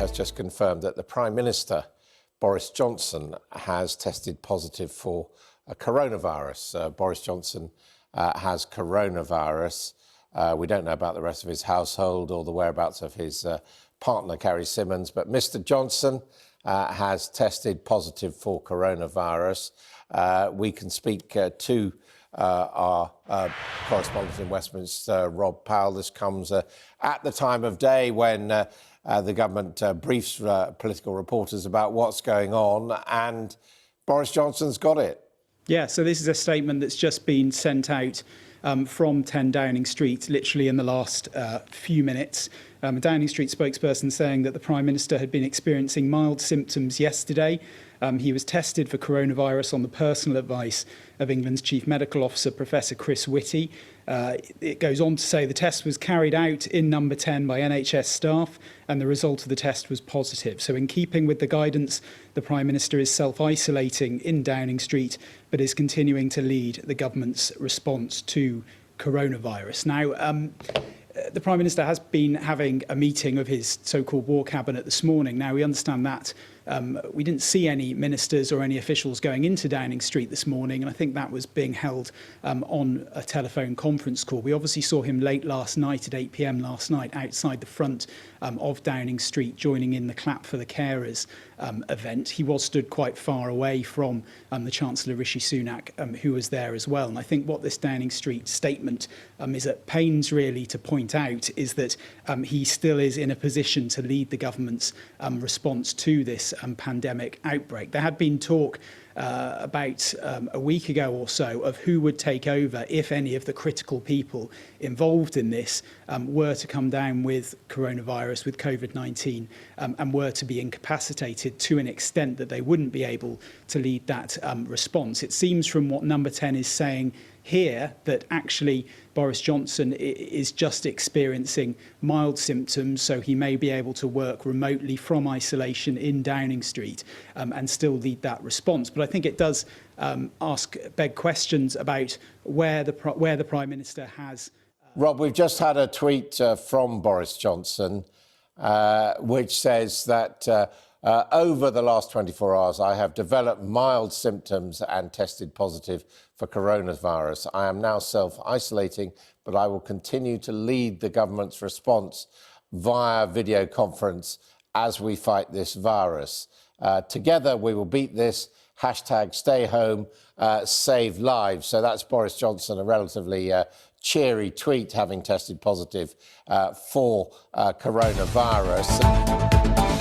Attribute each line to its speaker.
Speaker 1: has just confirmed that the Prime Minister, Boris Johnson, has tested positive for coronavirus. Boris Johnson has coronavirus. We don't know about the rest of his household or the whereabouts of his partner, Carrie Symonds, but Mr. Johnson has tested positive for coronavirus. We can speak to our correspondent in Westminster, Rob Powell. This comes at the time of day when the government briefs political reporters about what's going on, and Boris Johnson's got it.
Speaker 2: Yeah, so this is a statement that's just been sent out from 10 Downing Street, literally in the last few minutes. A Downing Street spokesperson saying that the Prime Minister had been experiencing mild symptoms yesterday. He was tested for coronavirus on the personal advice of England's Chief Medical Officer, Professor Chris Whitty. It goes on to say the test was carried out in number 10 by NHS staff and the result of the test was positive. So in keeping with the guidance, the Prime Minister is self-isolating in Downing Street, but is continuing to lead the government's response to coronavirus. Now, the Prime Minister has been having a meeting of his so-called war cabinet this morning. Now, we understand that we didn't see any ministers or any officials going into Downing Street this morning, and I think that was being held on a telephone conference call. We obviously saw him late last night at 8 p.m. last night outside the front of Downing Street, joining in the Clap for the Carers event. He was stood quite far away from the Chancellor Rishi Sunak, who was there as well. And I think what this Downing Street statement is at pains really to point out is that he still is in a position to lead the government's response to this pandemic outbreak. There had been talk about a week ago or so of who would take over if any of the critical people involved in this were to come down with coronavirus, with COVID-19, and were to be incapacitated to an extent that they wouldn't be able to lead that response. It seems from what Number 10 is saying here that actually Boris Johnson is just experiencing mild symptoms, so he may be able to work remotely from isolation in Downing Street and still lead that response. But I think it does beg questions about where the Prime Minister has...
Speaker 1: Rob, we've just had a tweet from Boris Johnson which says that over the last 24 hours, I have developed mild symptoms and tested positive for coronavirus. I am now self-isolating, but I will continue to lead the government's response via video conference as we fight this virus. Together, we will beat this. Hashtag stay home, save lives. So that's Boris Johnson, a relatively cheery tweet, having tested positive for coronavirus.